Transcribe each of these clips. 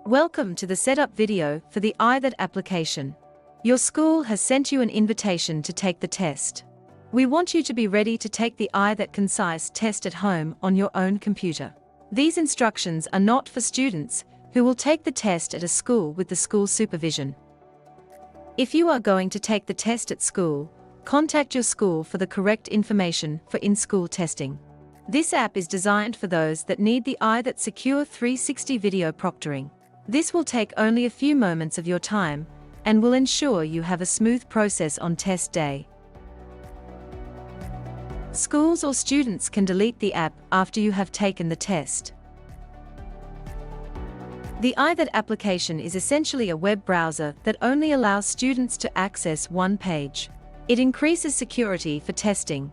Welcome to the setup video for the IDAT application. Your school has sent you an invitation to take the test. We want you to be ready to take the IDAT Concise test at home on your own computer. These instructions are not for students who will take the test at a school with the school supervision. If you are going to take the test at school, contact your school for the correct information for in-school testing. This app is designed for those that need the IDAT Secure 360 video proctoring. This will take only a few moments of your time and will ensure you have a smooth process on test day. Schools or students can delete the app after you have taken the test. The IDAT application is essentially a web browser that only allows students to access one page. It increases security for testing.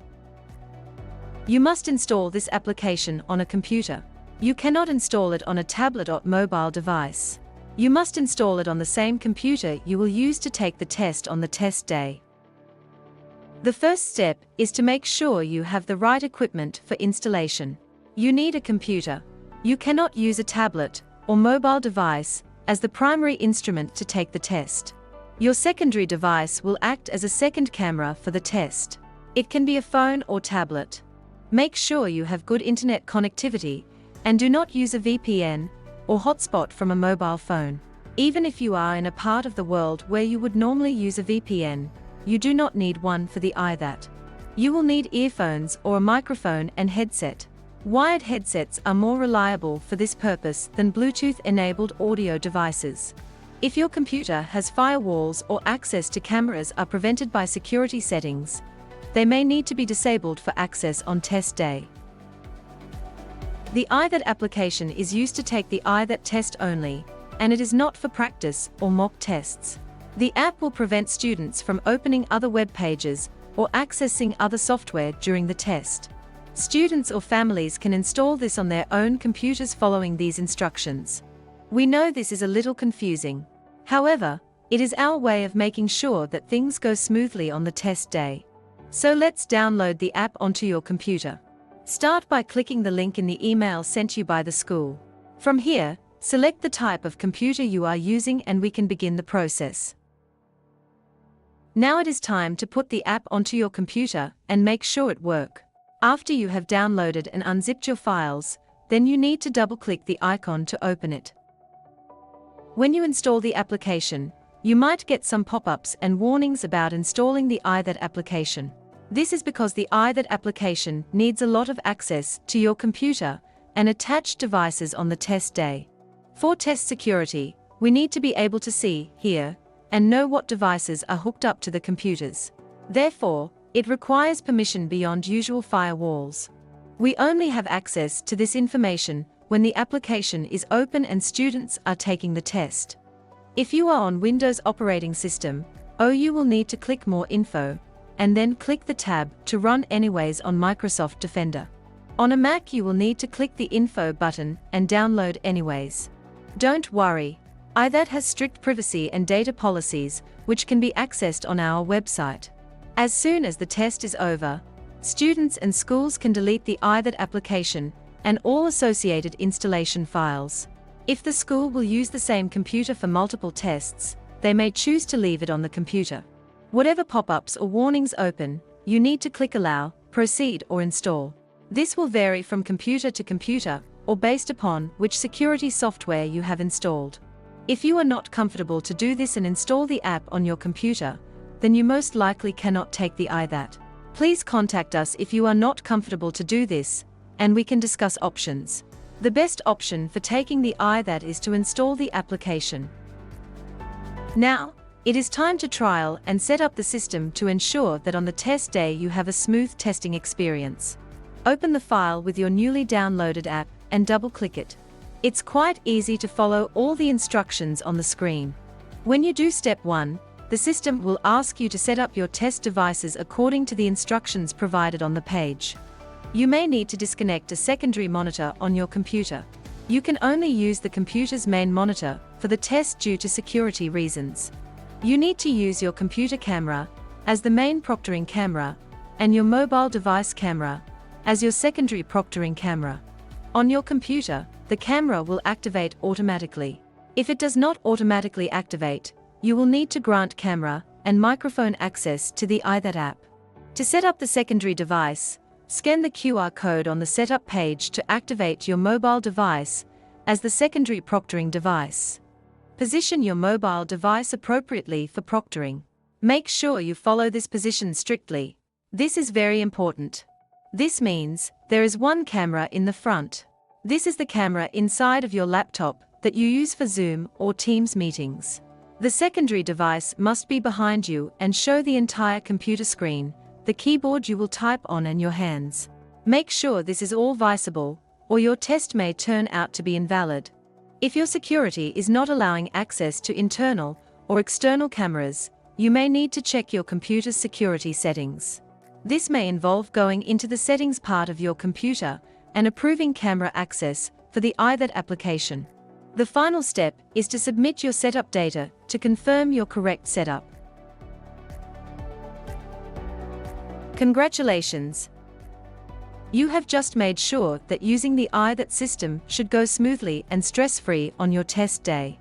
You must install this application on a computer. You cannot install it on a tablet or mobile device. You must install it on the same computer you will use to take the test on the test day. The first step is to make sure you have the right equipment for installation. You need a computer. You cannot use a tablet or mobile device as the primary instrument to take the test. Your secondary device will act as a second camera for the test. It can be a phone or tablet. Make sure you have good internet connectivity and do not use a VPN or hotspot from a mobile phone. Even if you are in a part of the world where you would normally use a VPN, you do not need one for the IDAT. You will need earphones or a microphone and headset. Wired headsets are more reliable for this purpose than Bluetooth-enabled audio devices. If your computer has firewalls or access to cameras are prevented by security settings, they may need to be disabled for access on test day. The IDAT application is used to take the IDAT test only, and it is not for practice or mock tests. The app will prevent students from opening other web pages or accessing other software during the test. Students or families can install this on their own computers following these instructions. We know this is a little confusing. However, it is our way of making sure that things go smoothly on the test day. So let's download the app onto your computer. Start by clicking the link in the email sent you by the school. From here, select the type of computer you are using and we can begin the process. Now it is time to put the app onto your computer and make sure it works. After you have downloaded and unzipped your files, then you need to double-click the icon to open it. When you install the application, you might get some pop-ups and warnings about installing the IDAT application. This is because the IDAT application needs a lot of access to your computer and attached devices on the test day. For test security, we need to be able to see, hear, and know what devices are hooked up to the computers. Therefore, it requires permission beyond usual firewalls. We only have access to this information when the application is open and students are taking the test. If you are on Windows operating system, you will need to click More Info, and then click the tab to run anyways on Microsoft Defender. On a Mac you will need to click the Info button and download anyways. Don't worry, IDAT has strict privacy and data policies which can be accessed on our website. As soon as the test is over, students and schools can delete the IDAT application and all associated installation files. If the school will use the same computer for multiple tests, they may choose to leave it on the computer. Whatever pop-ups or warnings open, you need to click Allow, Proceed or Install. This will vary from computer to computer or based upon which security software you have installed. If you are not comfortable to do this and install the app on your computer, then you most likely cannot take the IDAT. Please contact us if you are not comfortable to do this, and we can discuss options. The best option for taking the IDAT is to install the application. Now, it is time to trial and set up the system to ensure that on the test day you have a smooth testing experience. Open the file with your newly downloaded app and double-click it. It's quite easy to follow all the instructions on the screen. When you do step 1, the system will ask you to set up your test devices according to the instructions provided on the page. You may need to disconnect a secondary monitor on your computer. You can only use the computer's main monitor for the test due to security reasons. You need to use your computer camera as the main proctoring camera and your mobile device camera as your secondary proctoring camera. On your computer, the camera will activate automatically. If it does not automatically activate, you will need to grant camera and microphone access to the IDAT app. To set up the secondary device, scan the QR code on the setup page to activate your mobile device as the secondary proctoring device. Position your mobile device appropriately for proctoring. Make sure you follow this position strictly. This is very important. This means there is one camera in the front. This is the camera inside of your laptop that you use for Zoom or Teams meetings. The secondary device must be behind you and show the entire computer screen, the keyboard you will type on, and your hands. Make sure this is all visible, or your test may turn out to be invalid. If your security is not allowing access to internal or external cameras, you may need to check your computer's security settings. This may involve going into the settings part of your computer and approving camera access for the IDAT application. The final step is to submit your setup data to confirm your correct setup. Congratulations! You have just made sure that using the IDAT system should go smoothly and stress-free on your test day.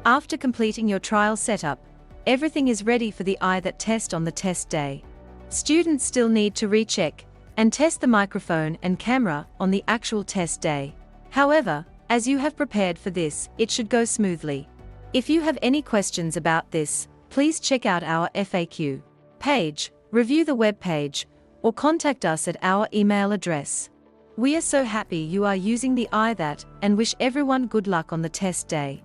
After completing your trial setup, everything is ready for the IDAT test on the test day. Students still need to recheck and test the microphone and camera on the actual test day. However, as you have prepared for this, it should go smoothly. If you have any questions about this, please check out our FAQ page, review the web page, or contact us at our email address. We are so happy you are using the IDAT and wish everyone good luck on the test day.